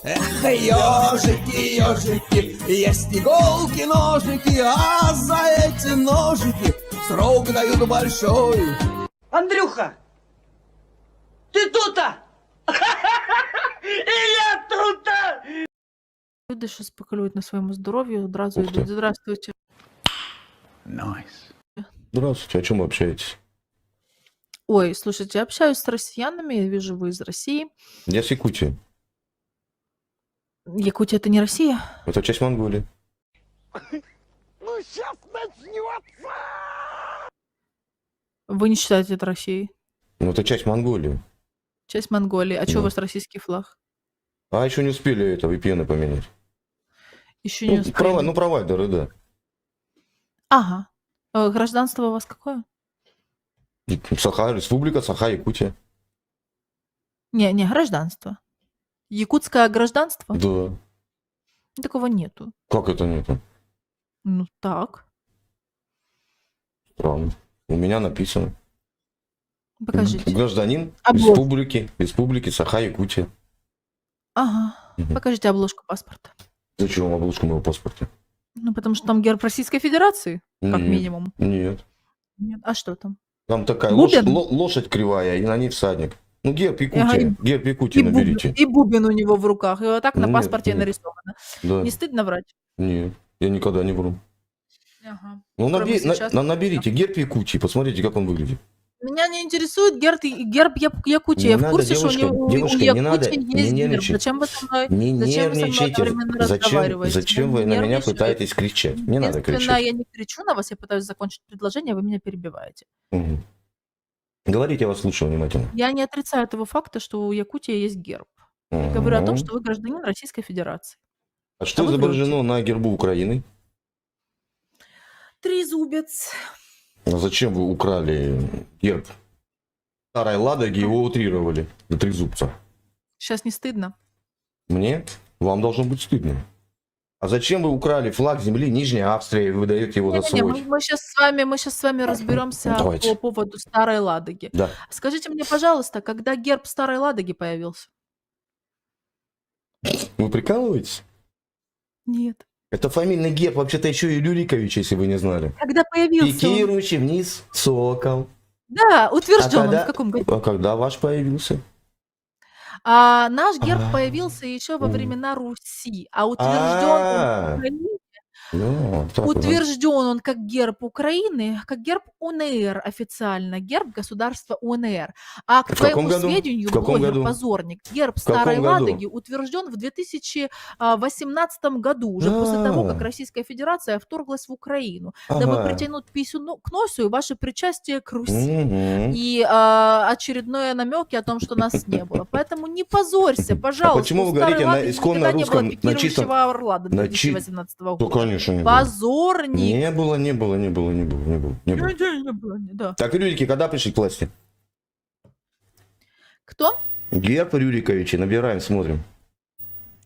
Эх, ежики, ежики, есть иголки, ножики, а за эти ножики срок дают большой. Андрюха, ты тут-то? И я тут-то! Люди, що спекулюють на своєму здоров'ю, одразу Ух ти. йдуть. Здравствуйте. Здравствуйте, о чем вы общаетесь? Ой, слушайте, я общаюсь с россиянами, я вижу, вы из России. Я с Якутии. Якутия — это не Россия? Это часть Монголии. Ну, сейчас начнется! Вы не считаете это Россией? Ну, это часть Монголии. Часть Монголии. А что у Да. вас российский флаг? А еще не успели это VPN поменять. Еще не успели. Провайдеры, да. Ага. Гражданство у вас какое? Саха, Республика Саха, Якутия. Не, гражданство. Якутское гражданство? Да. Такого нету. Как это нету? Ну так. Странно. У меня написано. Покажите. Гражданин Обложку. Республики Саха, Якутия. Ага. Мгм. Покажите обложку паспорта. Зачем вам обложку моего паспорта? Ну, потому что там герб Российской Федерации, как Нет. минимум. Нет. Нет. А что там? Там такая Бубен? лошадь кривая, и на ней всадник. Ну, герб Якутия. Ага, Герб Якутии наберите. и бубен у него в руках. И вот так на Нет, паспорте нет. нарисовано. Да. Не стыдно врать? Нет, я никогда не вру. Ага. Ну, Кроме сейчас. наберите герб Якутии, посмотрите, как он выглядит. Меня не интересует герб Якутии. Не Я в надо, курсе, что у девушка, не надо, Якутии не есть герб. нервничать. Зачем вы со мной, Не зачем вы со мной нервничайте. одновременно разговариваете? Зачем вы Я на меня нервничаю. пытаетесь кричать? Не надо Единственное, кричать. я не кричу на вас, я пытаюсь закончить предложение, а вы меня перебиваете. Мгм. Говорите, я вас слушаю внимательно. Я не отрицаю того факта, что у Якутии есть герб. Я говорю о том, Мгм. что вы гражданин Российской Федерации. А что А вы изображено на гербу Украины? Трезубец. А зачем вы украли герб старой Ладоги и его утрировали до трезубца? Сейчас не стыдно? Мне? Вам должно быть стыдно. А зачем вы украли флаг земли Нижней Австрии и выдаете его за Не-не-не, свой? мы сейчас с вами разберемся Давайте. по поводу Старой Ладоги. Да. Скажите мне, пожалуйста, когда герб Старой Ладоги появился? Вы прикалываетесь? Нет. Это фамильный герб, вообще-то еще и Рюрикович, если вы не знали. Когда появился он? Пикирующий вниз сокол. Да, утвержден он когда- в каком году? А когда ваш появился? Наш герб А. появился еще во Мгм. времена Руси, а утвержден он А. в Украине. Ну, так вот. Утвержден он как герб Украины, как герб УНР официально, герб государства УНР. А к В каком твоему году? сведению, В каком году? блогер-позорник, герб В каком Старой году? Ладоги утвержден в 2018 году, уже после того, как А. Российская Федерация вторглась в Украину, дабы Ага. притянуть писю к носу и ваше причастие к Руси. Мгм. И очередные намеки о том, что нас не было. Поэтому не позорься, пожалуйста. почему У вы Старой говорите на Ладоги исконно никогда не было русском, на пикирующего чистом- орла до на 2018 Да, года. конечно, не было. Позорник. Не было. Не было, да. Так, Рюрики, когда пришли к власти? Кто? Герб Рюриковича, набираем, смотрим.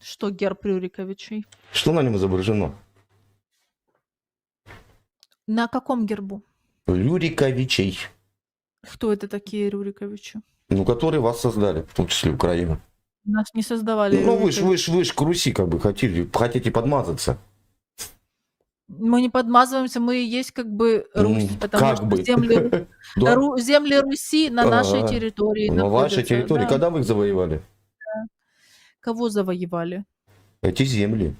Что герб Рюриковичей? Что на нем изображено? На каком гербу? Рюриковичей. Кто это такие Рюриковичи? Ну, которые вас создали, в том числе Украину. Нас не создавали Ну, вы Рюриковичи. ж к Руси как бы хотите подмазаться. Мы не подмазываемся, мы и есть как бы Русь, потому Как что бы. земли, Да. земли Руси на нашей Ага. территории На вашей находятся, территории. да. Когда вы их завоевали? Кого завоевали? Эти земли.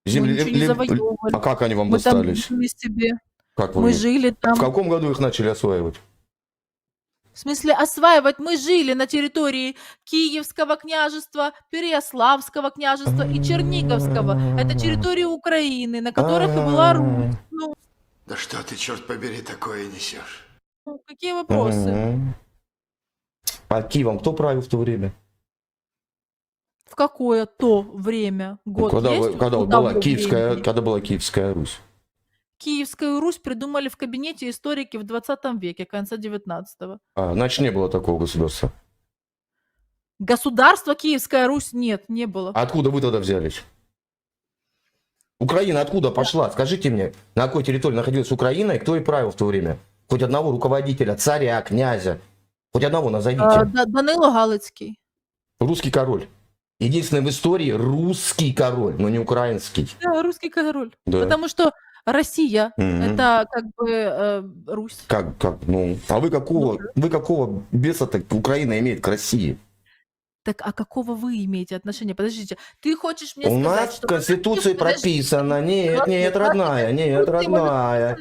Мы ничего не лев- завоевывали. А как они вам Мы там достались? жили себе, Как вы? мы жили там. В каком году их начали осваивать? В смысле осваивать? Мы жили на территории Киевского княжества, Переяславского княжества и Черниговского. Это территории Украины, на которых и была Русь. Ну, Да что ты, черт побери, такое несешь? какие вопросы? Мгм. А Киевом кто правил в то время? В какое то время? Год когда есть? когда у вот того была Киевская, времени? когда была Киевская Русь? Киевскую Русь придумали в кабинете историки в 20 веке, конца 19-го. А, значит, не было такого государства. Государства Киевская Русь нет, не было. А откуда вы тогда взялись? Украина откуда пошла? Скажите мне, на какой территории находилась Украина и кто и правил в то время? Хоть одного руководителя, царя, князя. Хоть одного назовите. Данило Галицький. Русский король. Единственный в истории русский король, но не украинский. Да, русский король. Да. Потому что Россия Мгм. это как бы Русь. Как, ну, а вы какого беса так Украина имеет к России? Так, а какого вы имеете отношения? Подождите, ты хочешь мне У сказать, нас что... в Конституции Подожди, прописано, нет, Подожди, родная, нет, Конституции может родная.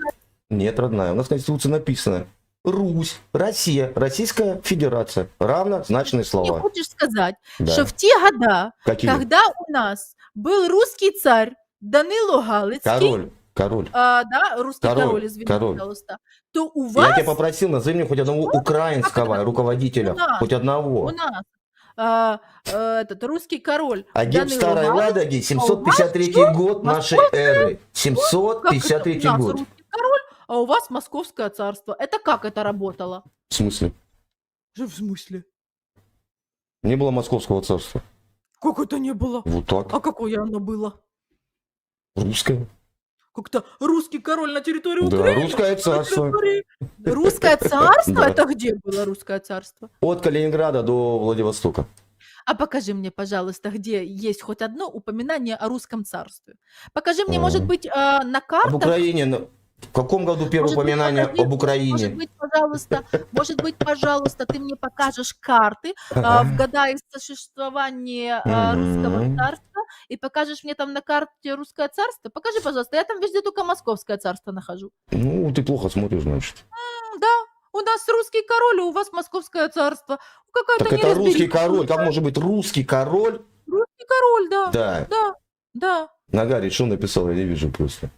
Нет, родная, у нас в Конституции написано Русь, Россия, Российская Федерация. Равнозначные Ты слова. хочешь сказать, Да. что в те года, Какие? когда у нас был русский царь Данило Галицкий, Король. да, русский Король, король, извини, король. пожалуйста, то у Я вас, тебя попросил, назови мне хоть одного украинского это? руководителя. У нас. Хоть у одного. нас этот русский король А герб Данило Старой Галицкий, Ладоги, 753 что? год нашей эры. как это? 753 У нас год. русский король, а у вас московское царство. Это как это работало? В смысле? В смысле? Не было Московского царства. Как это не было? Вот так. А какое оно было? Русское. Как-то русский король на территории Да, Украины? русское На царство. территории- Русское царство? Да. Это где было русское царство? От Калининграда до Владивостока. А покажи мне, пожалуйста, где есть хоть одно упоминание о русском царстве. Покажи мне, может быть, на Об картах. Украине. В каком году первое Может быть, упоминание покажи, об Может Украине? быть, пожалуйста, ты мне покажешь карты в года их существования русского Мгм. царства и покажешь мне там на карте русское царство. Покажи, пожалуйста, я там везде только московское царство нахожу. Ну, ты плохо смотришь, значит. Да, у нас русский король, а у вас московское царство. Какая-то Так это русский неразбериха. король. Как может быть русский король? Русский король, да. Да. Да. Нагарий, что написал, я не вижу просто.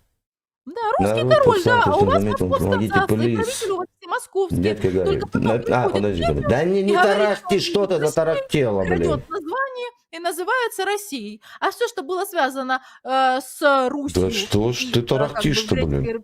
Да, русский Народ король, да. А повстанцев у вас заметил, московское помогите, царство, и плиз. правители у вас все московские. Дядька Гарри. Только потом приходит Подожди. Петр Да не и говорит, тарахти, что что ты Россия затарахтела, блин. крадет название и называется Россией. А все, что было связано с Русью. Да что ж и, ты тарахтишь-то, блин?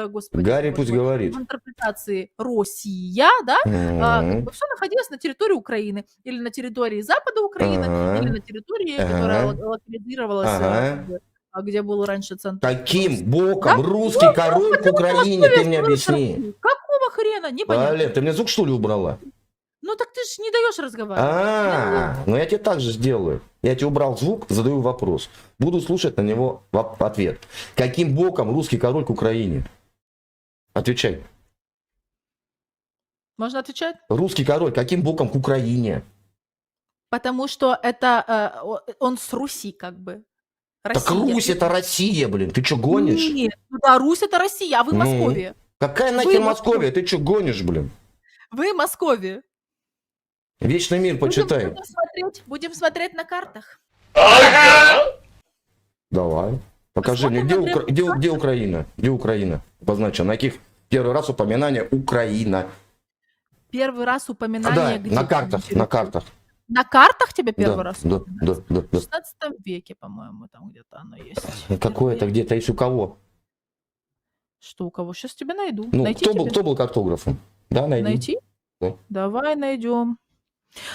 Господи, Гарри боже пусть мой, говорит. в интерпретации Россия, да, Мгм. все находилось на территории Украины или на территории Запада Украины, Ага. или на территории, Ага. которая локализировалась, Ага. как бы, где был раньше центр. Каким боком Да? русский король к Украине, ты мне объясни. Какого хрена? Непонятно. Олег, ты мне звук что ли убрала? Ну так ты ж не даешь разговаривать. Ну я тебе так же сделаю. Я тебе убрал звук, задаю вопрос. Буду слушать на него ответ. Каким боком русский король к Украине? Отвечай. Можно отвечать? Русский король каким боком к Украине? Потому что это он с Руси как бы. Так Русь это Россия, блин. Ты что гонишь? Нет, ну да, Русь это Россия, а вы Ну. Московия. Какая Вы нахер Московия. Московия? Ты что гонишь, блин? Вы Московия. Вечный мир почитай. Будем смотреть на картах. Давай. Покажи мне, Посмотрим на где Украина? Где Украина? Обозначено. На каких первый раз упоминание Украина? Первый раз А, упоминание да, где? на картах, на картах. На картах тебе первый Да, раз? да, упоминается? да, да. В 16 веке, по-моему, там где-то оно есть. Какое-то где-то есть у кого? Что у кого? Сейчас тебе найду. Ну, Найти кто тебе? был картографом? Да, найди. Найти? Да. Давай найдем.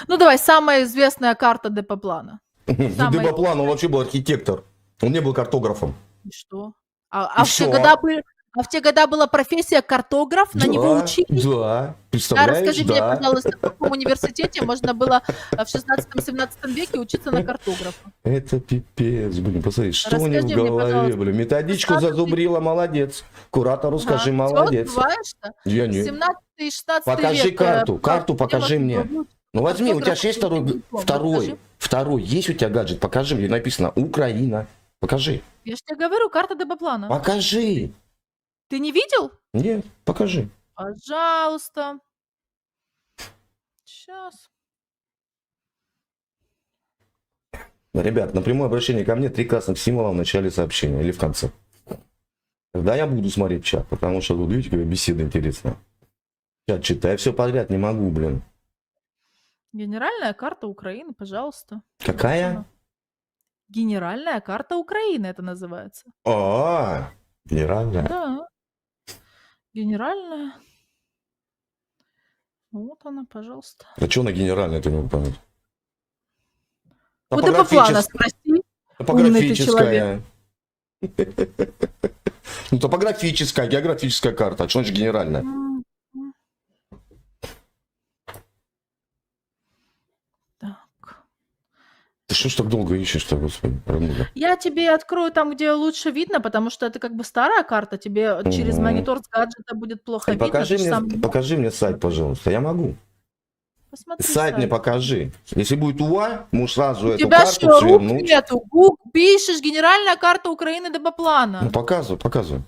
Ну давай, самая известная карта Депоплана. Самое- Дебоплан, он вообще был архитектор. Он не был картографом. И что? А И в те шо? года была профессия картограф, на него учили. Да, Да, представляешь, расскажи мне, да. пожалуйста, в каком университете можно было в 16-17 веке учиться на картографа? Это пипец, блин, посмотри, что у него в Расскажи мне, голове, пожалуйста. блин. Методичку 16-й зазубрила, молодец. Куратору скажи, Ага. молодец. Всё, забываешь-то? Я не. 17 и 16 Покажи век. карту, карту покажи мне. Ну возьми, у тебя же есть Картограф, покажи. второй, есть у тебя гаджет, покажи мне, написано Украина. Покажи, Я же тебе говорю, карта Депоплана. покажи. Ты не видел? Нет, покажи. Пожалуйста. Сейчас. Ребят, на прямое обращение ко мне 3 красных символа в начале сообщения или в конце. Тогда я буду смотреть чат, потому что тут, видите, какая беседа интересная. Чат читаю, все подряд не могу, блин. Генеральная карта Украины, пожалуйста. Какая? Генеральная карта Украины это называется. Генеральная. Да. Генеральная. Вот она, пожалуйста. А что на генеральной, ты не могу понять? У Депоплана спроси. Топографическая. Ну, топографическая, географическая карта. А что значит генеральная? Так. Ты что ж так долго ищешь-то, господи, Рамиля? Я тебе открою там, где лучше видно, потому что это как бы старая карта, тебе через Мгм. монитор с гаджета будет плохо Ань, видно. покажи ты ж сам не можешь. покажи мне сайт, пожалуйста. Я могу. Посмотри Сайт мне сайт. покажи. Если будет УА, можешь сразу У эту тебя карту что, рук свернуть. нету? Пишешь генеральная карта Украины Дебоплана. Ну, показывай, показывай.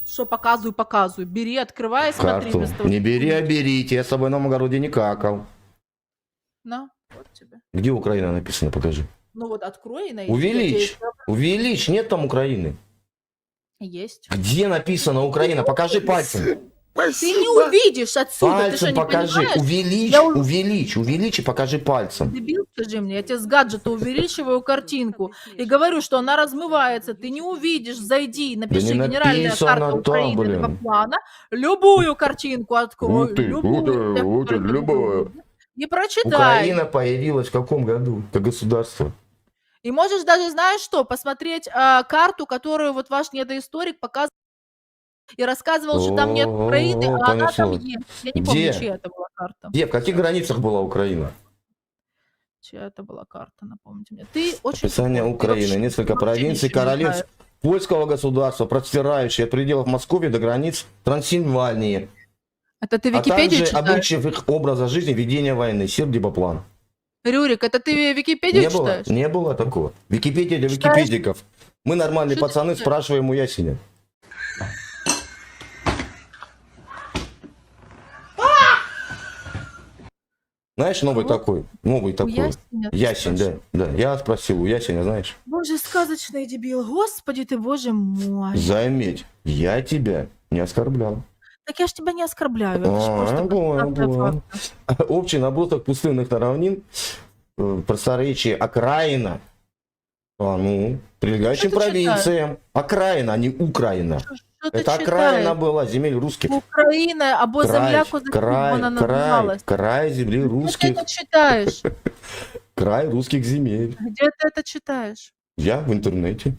Что показываю. Бери, открывай и смотри. Карту. вместо того, Не чтобы бери, а думать. берите. Я с собой на огороде не какал. На, вот тебе. Где Украина написано, покажи. Ну вот открой и найди. Увеличь. Увеличь. Нет там Украины. Есть. Где написано Украина? Покажи пальцем. Ты не увидишь отсюда, ты что, Пальцем не покажи. понимаешь? Увеличь, Я увеличь и покажи пальцем. Дебил, скажи мне, я тебе с гаджета увеличиваю картинку и говорю, что она размывается, ты не увидишь, зайди, напиши не генеральная написано карта там, Украины блин. Дебоплана, любую картинку открой, Вот ты, любую, вот ты, любую. и прочитай. Украина появилась в каком году? Как государство? И можешь даже, знаешь что, посмотреть карту, которую вот ваш недоисторик показывал и рассказывал, что там нет Украины, а она там понеслось. есть. Я не помню, Где? чья это была карта. Где? В каких границах была Украина? Чья это была карта, напомните мне. Ты очень Описание тупой. Ты Украины. вообще Несколько вообще провинций, ничего не королевств знаешь. польского государства, простирающие от пределов Москвы до границ Трансильвании, Это ты а Википедию также читаешь? обычаев их образа жизни, ведения войны. Серб Дебоплан. Рюрик, это ты Википедию Не было, читаешь? не было такого. Википедия для Читаешь? википедиков. Мы нормальные Что ты пацаны, читаешь? спрашиваем у Ясеня. Знаешь, новый Кого? такой? Новый У такой. Ясеня ты Ясень, да, спрашиваешь? да. Я спросил у Ясеня, знаешь? Боже, сказочный дебил. Господи ты, боже мой. Заметь, я тебя не оскорблял. Так я ж тебя не оскорбляю. Это ж А, просто понял, констатация понял. факта. Общий набросок пустынных равнин, просторечие окраина, прилегающим Что ты провинциям. Окраина, а не Украина. Что ты Это окраина читаешь? была земель русских. Украина, або земля козаків вона називалась. край земли Где ты русских, это читаешь? край русских земель. Где ты это читаешь? Я в интернете.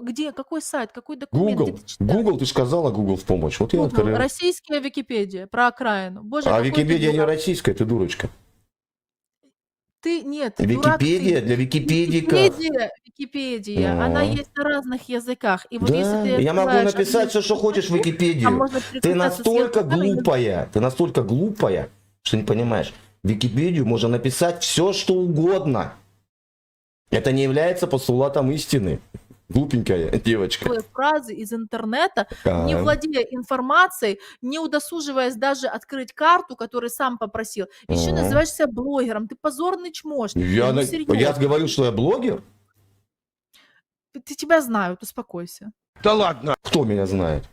Где? Какой сайт? Какой документ? Google, Где ты читаешь? Google, ты же сказала Google в помощь. Вот я Google. открыл. Российская Википедия про окраину. Боже, А какой ты Википедия не дурак. российская, ты дурочка. Ты нет, дурак ты. Википедия для википедиков. Википедия, она Ну. есть на разных языках. И вот если Да, ты я могу открываешь написать все, что хочешь в там Википедию. можно Ты переключаться с настолько языка на язык. глупая, что не понимаешь. В Википедию можно написать все, что угодно. Это не является постулатом истины. Глупенькая девочка. Новые фразы из интернета, не Ага. владея информацией, не удосуживаясь даже открыть карту, которую сам попросил. Еще Ага. называешь себя блогером. Ты позорный чмошник. Я, Ну, серьезно. я говорю, что я блогер? Ты тебя знают, успокойся. Да ладно. Кто меня знает?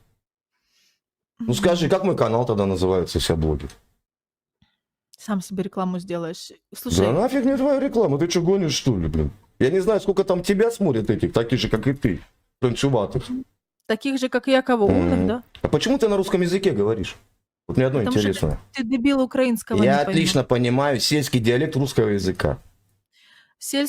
Ну скажи, как мой канал тогда называется, если я блогер? Сам себе рекламу сделаешь. Слушай, Да нафиг мне твоя реклама, ты что гонишь, что ли, блин? Я не знаю, сколько там тебя смотрят этих, таких же, как и ты, танцеватых. таких же, как и я, кого умных, да? А почему ты на русском языке говоришь? Вот мне одно Потому что интересно. ты дебил украинского Я не отлично понимаю сельский диалект русского языка.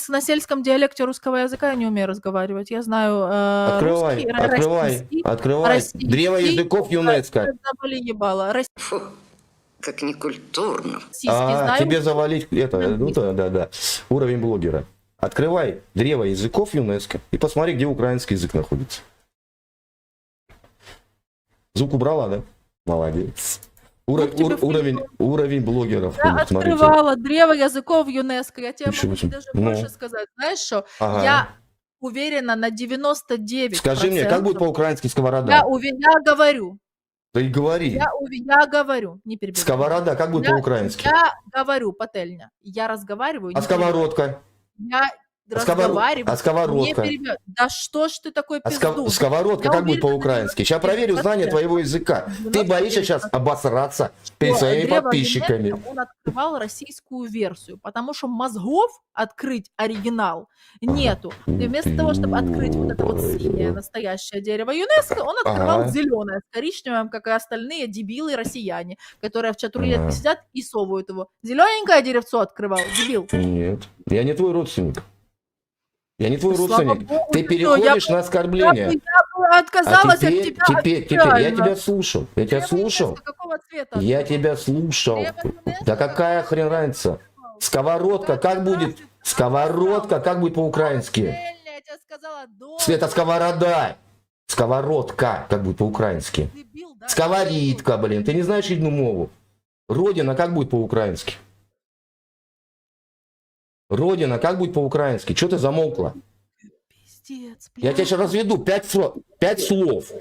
На сельском диалекте русского языка я не умею разговаривать. Я знаю Открывай, русский, открывай, российский, открывай. российский, Древо языков ЮНЕСКО. Заболи ебало. Фу, как некультурно. Российский знаю. Тебе завалить это, ну да. Уровень блогера. Открывай древо языков ЮНЕСКО и посмотри, где украинский язык находится. Звук убрала, да? Молодец. Уровень блогеров. Я Смотрите. открывала древо языков ЮНЕСКО. Я тебе Ничего могу себе. даже Ну. больше сказать. Знаешь что? Ага. Я уверена на 99%. Скажи мне, как будет по-украински сковорода? Я говорю. Да и говори. Я говорю. Не перебивай. Сковорода, как будет Я- по-украински? Я говорю, пательня. Я разговариваю. А не перебивай. сковородка? Я А сковородка? разговариваю. А сковородка? Не перебивай. Да что ж ты такой пиздун? Сковородка, Я как будет уверена, по-украински? Сейчас что проверю знание 99%. твоего языка. Ты боишься сейчас обосраться перед Что своими древо подписчиками. ЮНЕСКО, он открывал российскую версию, потому что мозгов открыть оригинал нету. И вместо того, чтобы открыть вот это вот синее настоящее дерево ЮНЕСКО, он открывал Ага. зеленое с коричневым, как и остальные дебилы россияне, которые в чат-рулетке Ага. сидят и совывают его. Зелененькое деревцо открывал, дебил. Нет, я не твой родственник. Я не твой Слава родственник. богу, Ты ты переходишь что, на оскорбление. Я бы отказалась от теперь, тебя. теперь, я официально. тебя слушал. Я тебя Древо слушал. ЮНЕСКО какого цвета? Я тебя слушал. Древо ЮНЕСКО Да какая хрен разница? Сковородка, как будет Сковородка, как будет по-украински? Пательня, я тебе сказала, дом. Это сковорода. Сковородка, как будет по-украински? Дебил, да? Сковорідка, блин. Ты не знаешь одну мову? Родина, как будет по-украински? Родина, как будет по-украински? Что ты замолкла? Пиздец, Я тебя сейчас разведу. 5 слов.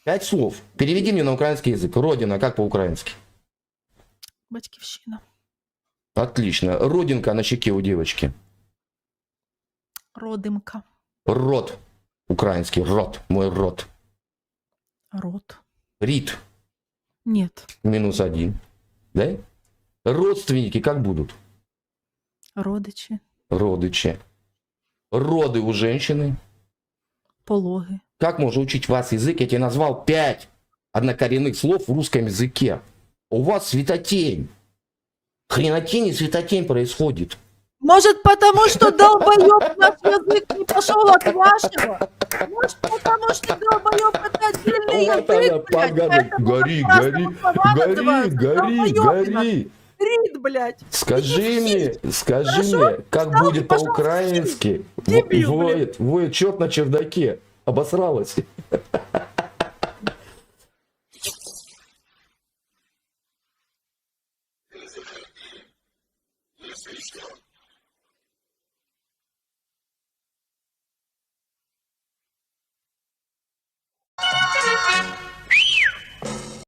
5 слов. Переведи мне на украинский язык. Родина, как по-украински? Батьківщина. Отлично. Родинка на щеке у девочки. Родимка. Рот. Украинский. Рот. Мой рот. Рот. Рит. Нет. -1. Да? Родственники как будут? Родичі. Родичи. Роды у женщины. Пологи. Как можно учить вас язык? Я тебе назвал 5 однокоренных слов в русском языке. У вас светотень. Хренотень и светотень происходит. Может, потому что долбоёб наш язык не пошел от вашего? Может, потому что долбоёб это отдельный Вот она, язык, блядь? поганый. Поэтому Гори, как раз гори, его слова гори, называются гори, долбоёбина. гори. Рид, блядь. Скажи мне, Хорошо? как Встал будет и пошел по-украински? Дебил, Воет черт на чердаке. Обосралась.